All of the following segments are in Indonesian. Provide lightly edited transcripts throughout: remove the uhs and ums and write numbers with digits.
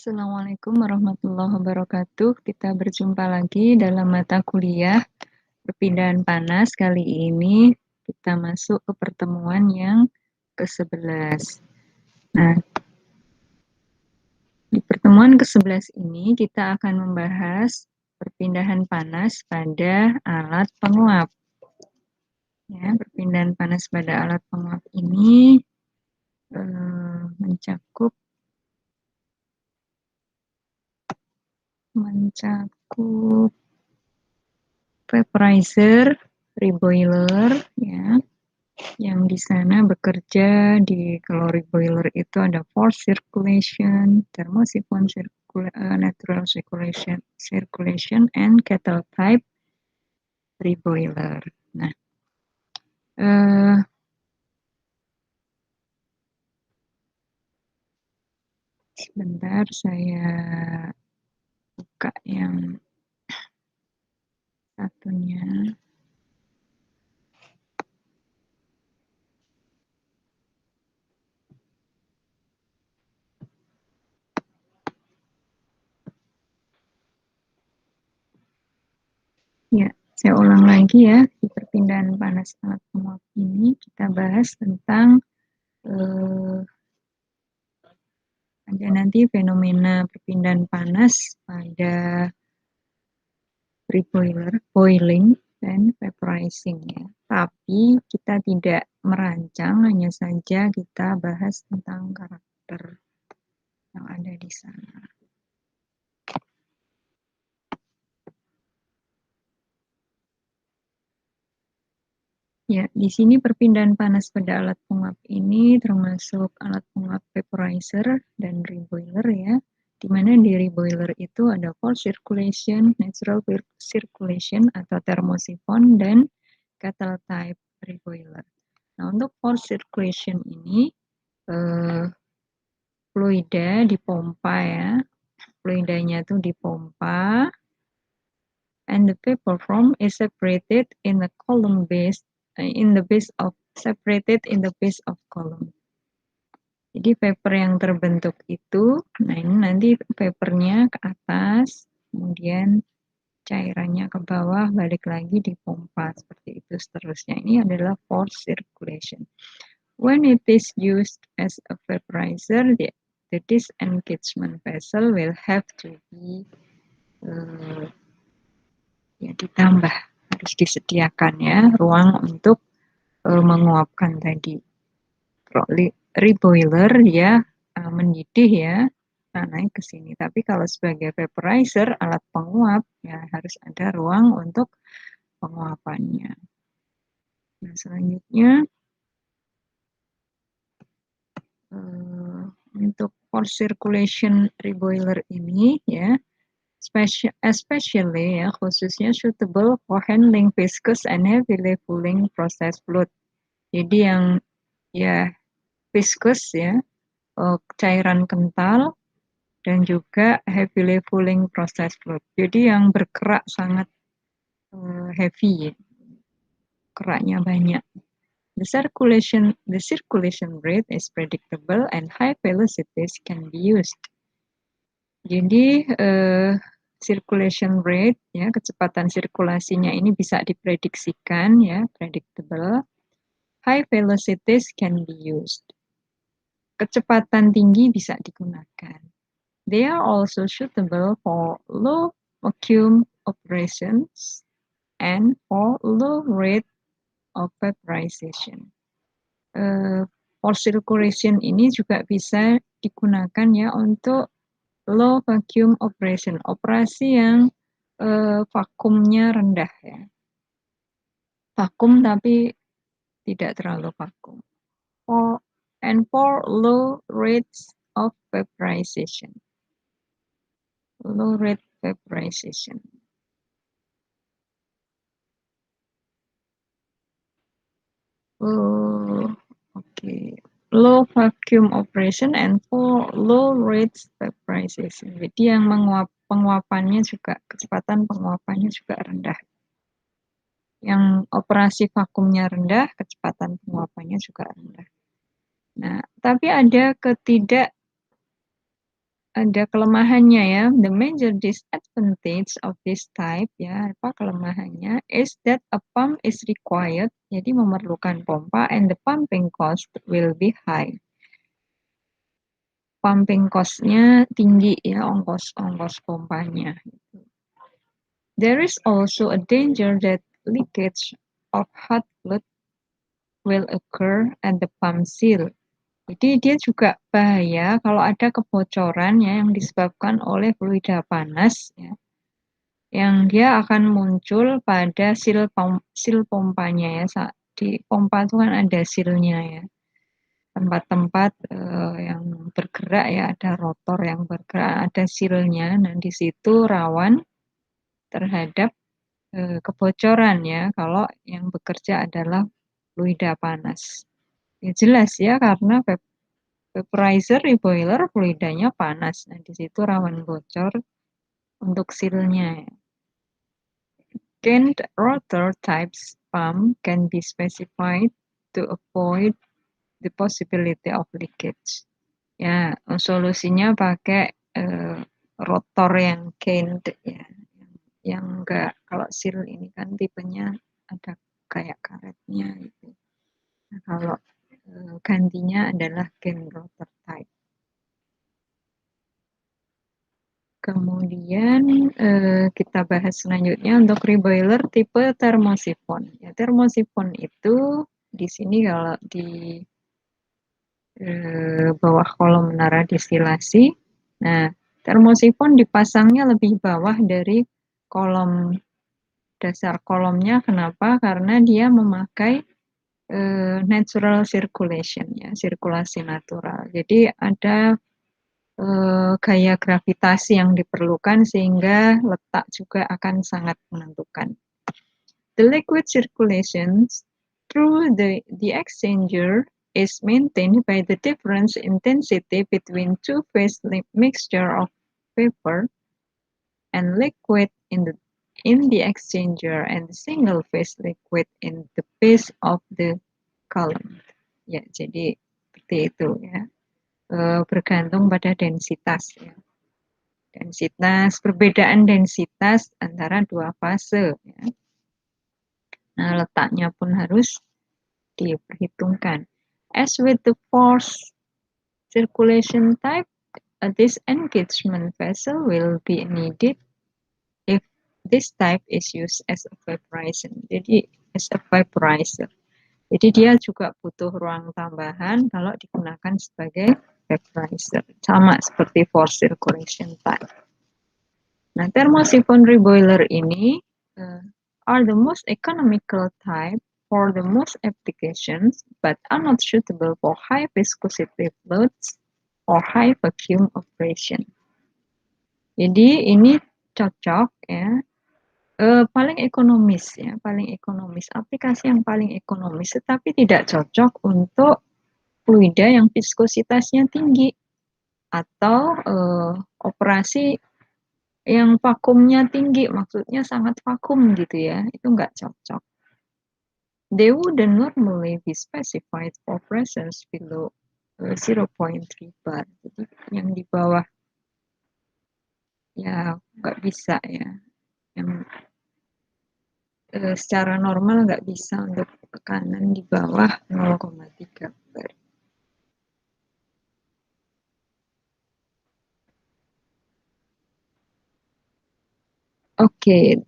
Assalamualaikum warahmatullahi wabarakatuh. Kita berjumpa lagi dalam mata kuliah perpindahan panas. Kali ini kita masuk ke pertemuan yang ke-11. Nah, di pertemuan ke-11 ini kita akan membahas perpindahan panas pada alat penguap. Ya, perpindahan panas pada alat penguap ini mencakup vaporizer, reboiler, ya, yang di sana bekerja kalau reboiler itu ada forced circulation, thermosifon natural circulation, and kettle type reboiler. Nah, sebentar saya buka yang satunya. Ya, saya ulang lagi ya. Di perpindahan panas alat penguap ini kita bahas tentang ada nanti fenomena perpindahan panas pada reboiler, boiling, dan vaporizing ya. Tapi kita tidak merancang, hanya saja kita bahas tentang karakter yang ada di sana. Ya, di sini perpindahan panas pada alat penguap ini termasuk alat penguap vaporizer dan reboiler ya. Di mana di reboiler itu ada forced circulation, natural circulation atau thermosifon, dan kettle type reboiler. Nah, untuk forced circulation ini fluida dipompa ya. Fluidanya itu dipompa, and the vapor foam is separated in the column base separated in the base of column. Jadi vapor yang terbentuk itu, nah ini nanti vapornya ke atas, kemudian cairannya ke bawah, balik lagi dipompa seperti itu seterusnya. Ini adalah forced circulation. When it is used as a vaporizer, the disengagement vessel will have to be ditambah, harus disediakan ya ruang untuk menguapkan tadi. Reboiler ya mendidih ya, naik ke sini. Tapi kalau sebagai vaporizer, alat penguap ya harus ada ruang untuk penguapannya. Nah, selanjutnya untuk forced circulation reboiler ini ya, especially ya, khususnya suitable for handling viscous and heavily cooling process fluid. Jadi yang ya viscous ya, cairan kental, dan juga heavily cooling process fluid. Jadi yang berkerak sangat heavy, keraknya banyak. The circulation rate is predictable and high velocities can be used. Jadi circulation rate ya, kecepatan sirkulasinya ini bisa diprediksikan ya, predictable. High velocities can be used. Kecepatan tinggi bisa digunakan. They are also suitable for low vacuum operations and for low rate of vaporization. Forced circulation ini juga bisa digunakan ya untuk low vacuum operation, operasi yang vakumnya rendah ya. Vakum tapi tidak terlalu vakum. For low rates of vaporization. Low rate vaporization. Okay. Low vacuum operation and for low rates vaporization. Jadi yang penguapannya juga, kecepatan penguapannya juga rendah. Yang operasi vakumnya rendah, kecepatan penguapannya juga rendah. Nah, tapi ada ada kelemahannya ya. The major disadvantage of this type ya, apa kelemahannya is that a pump is required, jadi memerlukan pompa and the pumping cost will be high. Pumping cost-nya tinggi ya, ongkos pompanya. There is also a danger that leakage of hot fluid will occur at the pump seal. Jadi dia juga bahaya kalau ada kebocoran ya yang disebabkan oleh fluida panas ya, yang dia akan muncul pada seal pompanya ya. Di pompa itu kan ada sealnya ya, tempat-tempat yang bergerak ya, ada rotor yang bergerak, ada sealnya. Nah di situ rawan terhadap kebocoran ya kalau yang bekerja adalah fluida panas. Ya jelas ya karena vaporizer di boiler fluidanya panas. Nah, di situ rawan bocor untuk sealnya. Gained rotor types pump can be specified to avoid the possibility of leakage. Ya, solusinya pakai rotor yang gained ya. Yang enggak, kalau seal ini kan tipenya ada kayak karetnya gitu. Nah, kalau gantinya adalah gain rotor type. Kemudian kita bahas selanjutnya untuk reboiler tipe termosifon. Ya, termosifon itu di sini kalau di bawah kolom menara distilasi. Nah, termosifon dipasangnya lebih bawah dari kolom dasar kolomnya. Kenapa? Karena dia memakai natural circulation ya, sirkulasi natural. Jadi ada gaya gravitasi yang diperlukan sehingga letak juga akan sangat menentukan. The liquid circulation through the exchanger is maintained by the difference intensity between two-phase mixture of vapor and liquid in the exchanger and the single-phase liquid in the base of the column. Ya, jadi seperti itu ya. Bergantung pada densitas ya. Perbedaan densitas antara dua fase ya. Nah, letaknya pun harus diperhitungkan. As with the force circulation type, a disengagement vessel will be needed if this type is used as a vaporizer. Jadi as a vaporizer. Jadi dia juga butuh ruang tambahan kalau digunakan sebagai vaporizer. Sama seperti force circulation type. Nah, thermosiphon reboiler ini are the most economical type for the most applications, but are not suitable for high viscosity fluids or high vacuum operation. Jadi ini cocok ya, paling ekonomis ya, paling ekonomis, aplikasi yang paling ekonomis, tetapi tidak cocok untuk fluida yang viskositasnya tinggi atau operasi yang vakumnya tinggi, maksudnya sangat vakum gitu ya, itu nggak cocok. They wouldn't normally be specified for pressures below 0.3 bar. Jadi yang di bawah ya nggak bisa ya. Yang secara normal nggak bisa untuk tekanan di bawah 0,3 bar. Oke,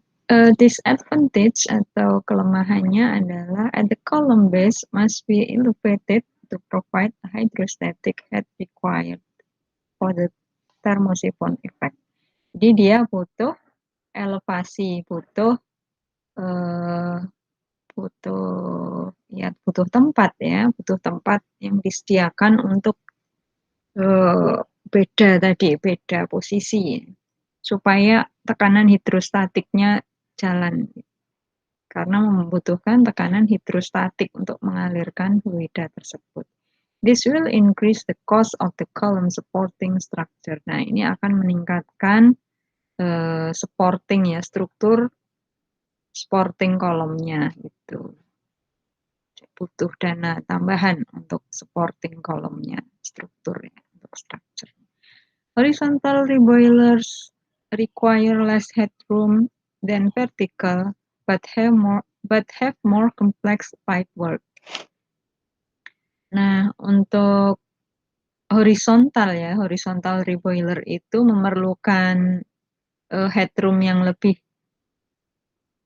disadvantage atau kelemahannya adalah at the column base must be elevated to provide a hydrostatic head required for the thermosiphon effect. Jadi dia butuh elevasi, butuh butuh tempat ya, butuh tempat yang disediakan untuk beda posisi supaya tekanan hidrostatiknya jalan karena membutuhkan tekanan hidrostatik untuk mengalirkan fluida tersebut. This will increase the cost of the column supporting structure. Nah, ini akan meningkatkan supporting ya, struktur supporting kolomnya gitu. Butuh dana tambahan untuk supporting kolomnya, strukturnya, untuk structure. Horizontal reboilers require less headroom than vertical, but have more complex pipework. Nah, untuk horizontal reboiler itu memerlukan headroom yang lebih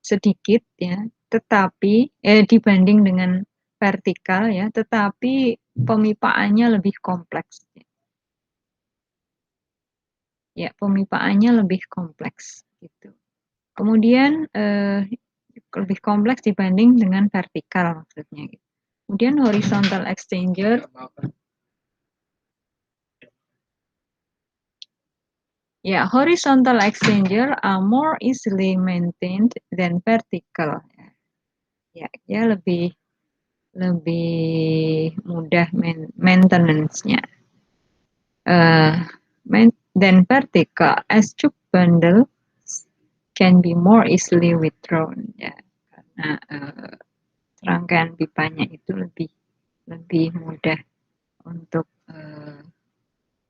sedikit ya, tetapi dibanding dengan vertikal ya, tetapi pemipaannya lebih kompleks. Ya, pemipaannya lebih kompleks gitu. Kemudian lebih kompleks dibanding dengan vertikal maksudnya. Gitu. Kemudian horizontal exchanger. Ya, horizontal exchanger are more easily maintained than vertical. Ya, ya lebih mudah maintenance-nya. Than vertical, as tube bundle can be more easily withdrawn. Ya, karena rangkaian pipanya itu lebih mudah untuk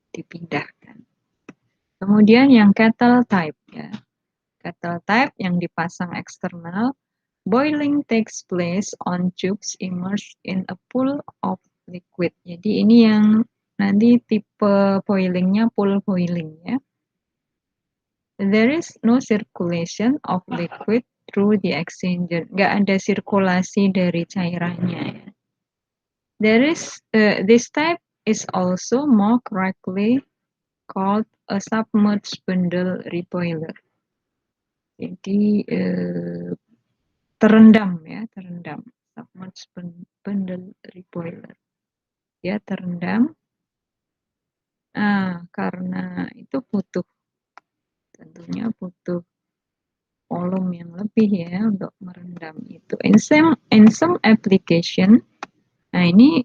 dipindahkan. Kemudian yang kettle type ya. Kettle type yang dipasang eksternal, boiling takes place on tubes immersed in a pool of liquid. Jadi ini yang nanti tipe boilingnya pool boiling ya. There is no circulation of liquid through the exchanger. Nggak ada sirkulasi dari cairannya ya. This type is also more correctly called a submerged bundle reboiler. Jadi terendam ya, terendam. Submerged bundle reboiler. Ya terendam. Karena itu tentunya butuh volume yang lebih ya untuk merendam itu. In some application, nah ini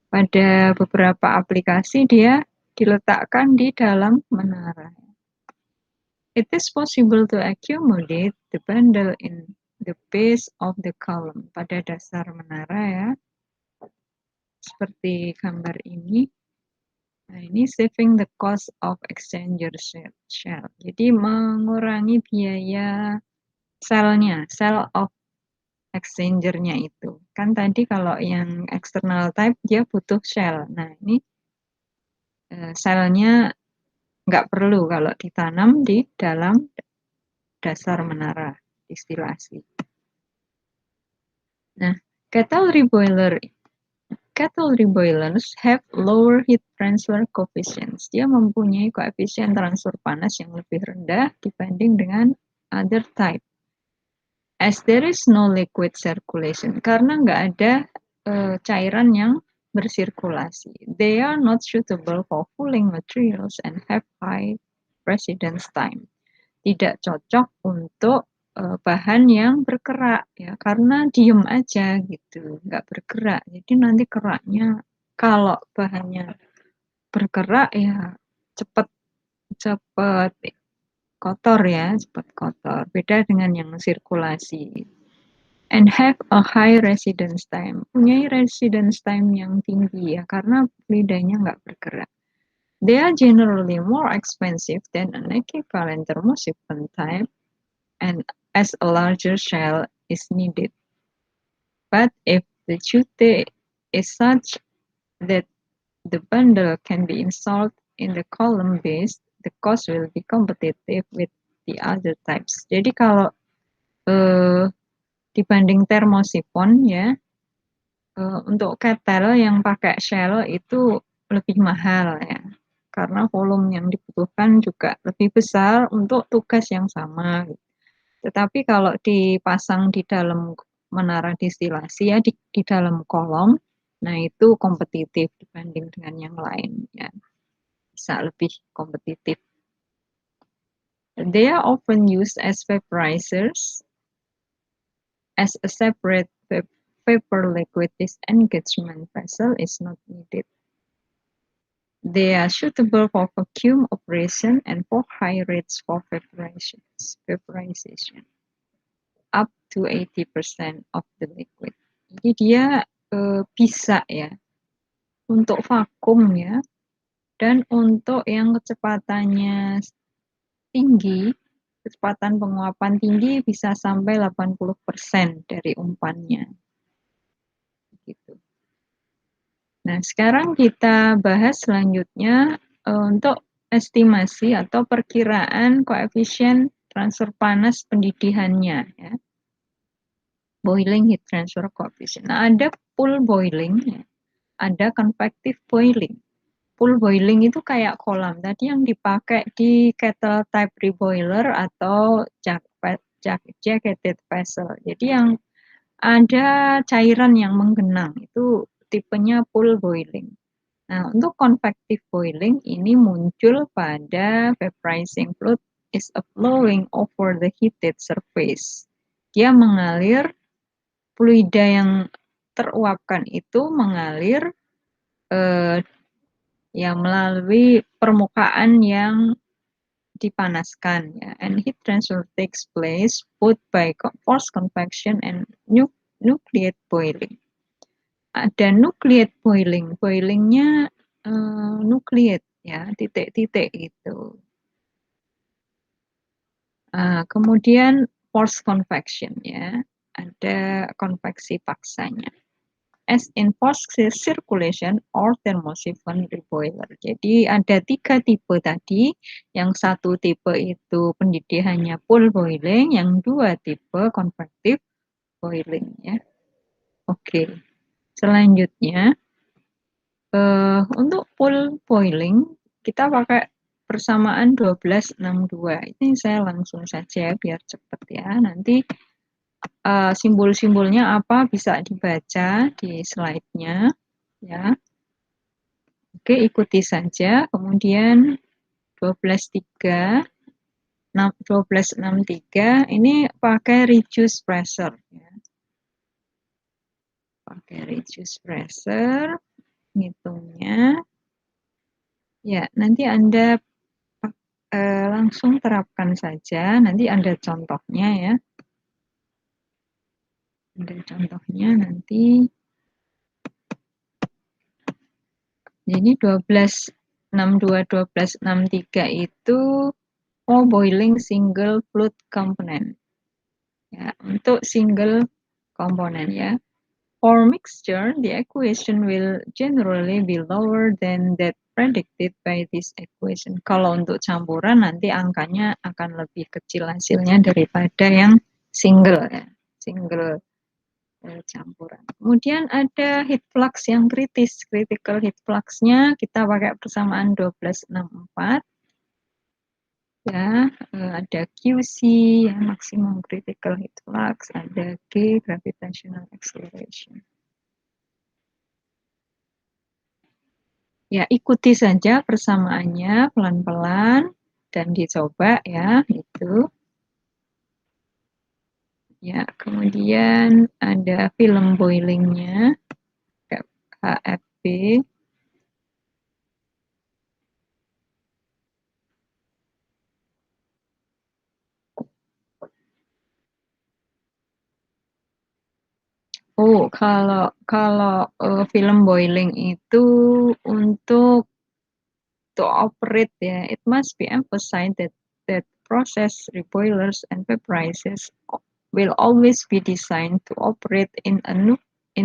pada beberapa aplikasi dia diletakkan di dalam menara. It is possible to accommodate the bundle in the base of the column, pada dasar menara ya, seperti gambar ini. Nah, ini saving the cost of exchanger shell. Jadi mengurangi biaya cell of exchangernya itu. Kan tadi kalau yang external type dia butuh shell. Nah, ini selnya nggak perlu kalau ditanam di dalam dasar menara distilasi. Nah, kettle reboilers have lower heat transfer coefficients. Dia mempunyai koefisien transfer panas yang lebih rendah dibanding dengan other type. As there is no liquid circulation, karena nggak ada cairan yang bersirkulasi. They are not suitable for cooling materials and have high residence time. Tidak cocok untuk bahan yang berkerak ya, karena diem aja gitu, nggak bergerak. Jadi nanti keraknya kalau bahannya bergerak ya cepet kotor ya, cepat kotor. Beda dengan yang sirkulasi. And have a high residence time. Punya residence time yang tinggi ya, karena lidahnya nggak bergerak. They are generally more expensive than an equivalent thermosiphon type, and as a larger shell is needed. But if the chute is such that the bundle can be installed in the column base, the cost will be competitive with the other types. Jadi kalau dibanding thermosifon ya, untuk kettle yang pakai shell itu lebih mahal ya, karena volume yang dibutuhkan juga lebih besar untuk tugas yang sama. Tetapi kalau dipasang di dalam menara distilasi ya, di dalam kolom, nah itu kompetitif dibanding dengan yang lain ya, bisa lebih kompetitif. They are often used as vaporizers. As a separate vapor liquid disengagement vessel is not needed. They are suitable for vacuum operation and for high rates for vaporization. Up to 80% of the liquid. Jadi dia bisa ya untuk vakum ya, Dan untuk yang kecepatannya tinggi, kecepatan penguapan tinggi bisa sampai 80% dari umpannya. Gitu. Nah, sekarang kita bahas selanjutnya untuk estimasi atau perkiraan koefisien transfer panas pendidihannya. Ya. Boiling heat transfer coefficient. Nah, ada pool boiling, ya. Ada convective boiling. Pool boiling itu kayak kolam tadi yang dipakai di kettle type reboiler atau jacketed vessel. Jadi yang ada cairan yang menggenang itu tipenya pool boiling. Nah, untuk convective boiling ini muncul pada vaporizing fluid is flowing over the heated surface. Dia mengalir, fluida yang teruapkan itu mengalir ya melalui permukaan yang dipanaskan ya. And heat transfer takes place both by forced convection and nucleate boiling. Ada nucleate boiling, boilingnya nucleate ya, titik-titik itu. Kemudian forced convection ya, ada konveksi paksanya. As in forced circulation or thermosiphon reboiler. Jadi ada 3 tipe tadi. Yang satu tipe itu pendidihannya pool boiling, yang 2 tipe convective boiling ya. Oke. Selanjutnya untuk pool boiling kita pakai persamaan 1262. Ini saya langsung saja biar cepat ya. Nanti simbol-simbolnya apa bisa dibaca di slide-nya ya. Oke, ikuti saja. Kemudian 1263 1263 ini pakai reduced pressure ya. Pakai reduced pressure ngitungnya. Ya, nanti Anda langsung terapkan saja. Nanti ada contohnya ya. Ada contohnya nanti. Jadi 1263 itu boiling single fluid component. Ya, untuk single komponen ya. For mixture, the equation will generally be lower than that predicted by this equation. Kalau untuk campuran nanti angkanya akan lebih kecil hasilnya daripada yang single ya, single campuran. Kemudian ada heat flux yang kritis, critical heat flux-nya kita pakai persamaan 1264. Ya, ada QC ya, maximum critical heat flux, ada G gravitational acceleration. Ya, ikuti saja persamaannya pelan-pelan dan dicoba ya, itu. Ya, kemudian ada film boilingnya, HFB. Oh, kalau film boiling itu untuk to operate ya, it must be emphasized that process reboilers and vaporizers will always be designed to operate in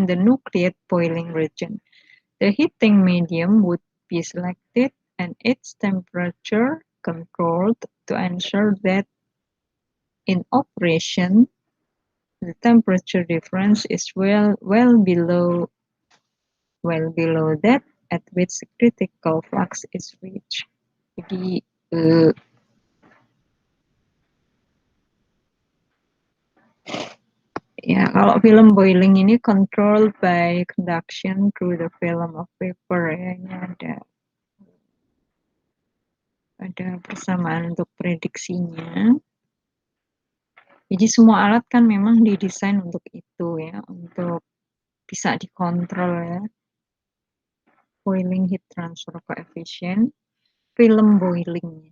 the nucleate boiling region. The heating medium would be selected and its temperature controlled to ensure that in operation the temperature difference is well below that at which critical flux is reached. Jadi ya kalau film boiling ini controlled by conduction through the film of vapor ya, ini ada persamaan untuk prediksinya. Jadi semua alat kan memang didesain untuk itu ya, untuk bisa dikontrol ya. Boiling heat transfer coefficient, film boiling.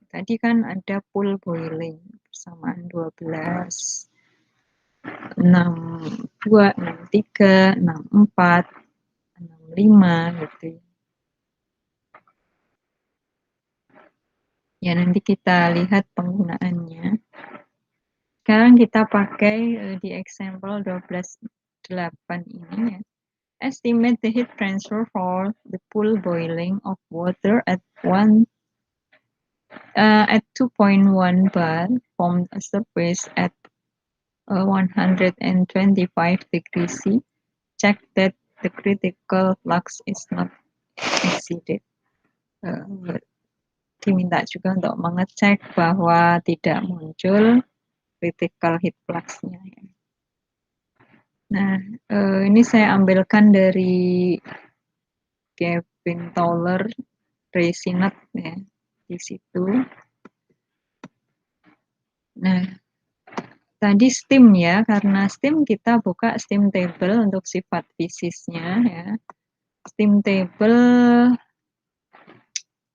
Tadi kan ada pool boiling persamaan 12, 62, 63, 64, 65 gitu. Ya, nanti kita lihat penggunaannya. Sekarang kita pakai di example 12.8 ini ya. Estimate the heat transfer for the full boiling of water at 2.1 bar from a surface at 125 degrees C. Check that the critical flux is not exceeded. Diminta juga untuk mengecek bahwa tidak muncul critical heat flux-nya. Nah, ini saya ambilkan dari Kevin Towler, Ray Sinnott ya, di situ. Nah, tadi steam ya, karena steam kita buka steam table untuk sifat fisisnya ya. Steam table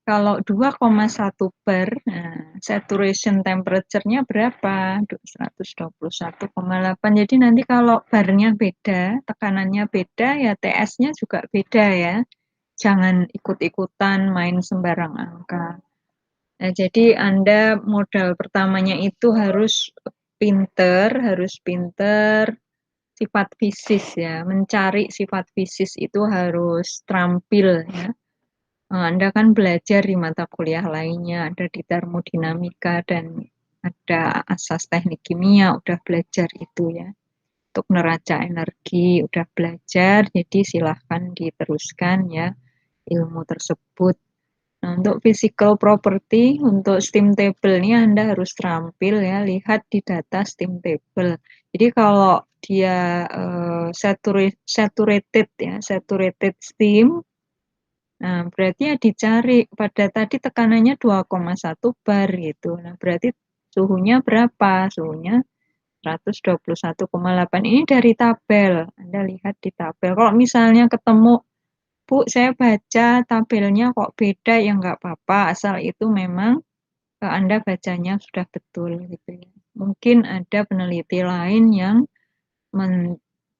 kalau 2,1 bar, nah, saturation temperature-nya berapa? 121,8. Jadi nanti kalau barnya beda, tekanannya beda, ya TS-nya juga beda ya. Jangan ikut-ikutan main sembarang angka. Nah, jadi Anda modal pertamanya itu harus pinter sifat fisis ya. Mencari sifat fisis itu harus terampil ya. Anda kan belajar di mata kuliah lainnya, ada di termodinamika dan ada asas teknik kimia, udah belajar itu ya. Untuk neraca energi udah belajar, jadi silahkan diteruskan ya ilmu tersebut. Nah, untuk physical property, untuk steam table ini Anda harus terampil ya, lihat di data steam table. Jadi kalau dia saturated ya, saturated steam, nah berarti ya dicari pada tadi tekanannya 2,1 bar gitu. Nah, berarti suhunya berapa? Suhunya 121,8. Ini dari tabel. Anda lihat di tabel. Kalau misalnya ketemu, Bu, saya baca tabelnya kok beda, ya nggak apa-apa, asal itu memang Anda bacanya sudah betul gitu ya. Mungkin ada peneliti lain yang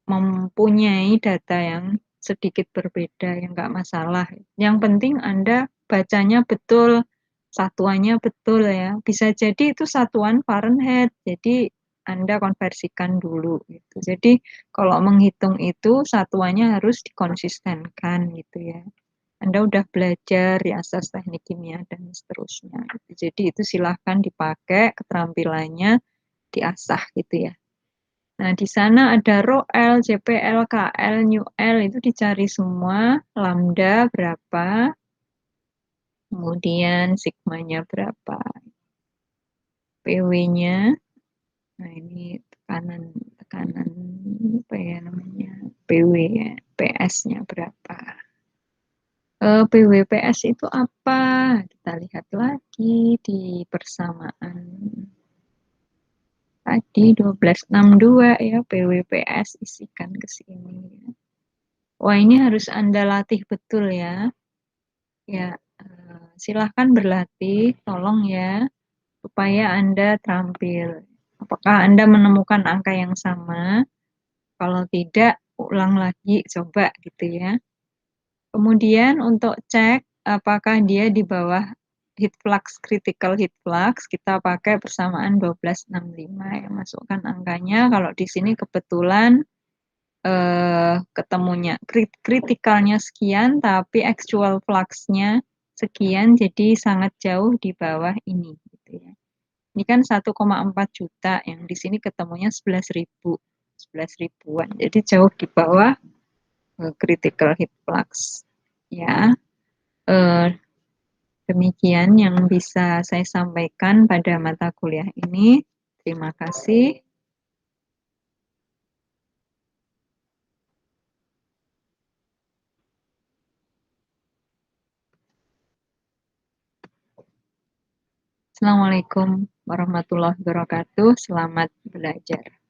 mempunyai data yang sedikit berbeda, yang nggak masalah. Yang penting Anda bacanya betul, satuannya betul ya. Bisa jadi itu satuan Fahrenheit, jadi Anda konversikan dulu gitu. Jadi kalau menghitung itu satuannya harus dikonsistenkan gitu ya. Anda udah belajar di asas teknik kimia dan seterusnya. Jadi itu silahkan dipakai keterampilannya diasah gitu ya. Nah, di sana ada rho L, JPL, KL, nu L itu dicari semua, lambda berapa, kemudian sigmanya berapa, PW-nya. Nah, ini tekanan tekanan apa ya namanya? PW ya, PS-nya berapa. PWPS itu apa? Kita lihat lagi di persamaan tadi 1262 ya, PWPS isikan ke sini. Wah, ini harus Anda latih betul ya. Ya, silahkan berlatih, tolong ya, supaya Anda terampil. Apakah Anda menemukan angka yang sama? Kalau tidak, ulang lagi, coba gitu ya. Kemudian untuk cek apakah dia di bawah heat flux, critical heat flux, kita pakai persamaan 1265 ya, masukkan angkanya. Kalau di sini kebetulan ketemunya kritikalnya sekian, tapi actual flux-nya sekian, jadi sangat jauh di bawah ini. Gitu ya. Ini kan 1,4 juta, yang di sini ketemunya 11.000, 11 ribuan. Jadi jauh di bawah critical heat flux. Ya, demikian yang bisa saya sampaikan pada mata kuliah ini. Terima kasih. Assalamualaikum warahmatullahi wabarakatuh. Selamat belajar.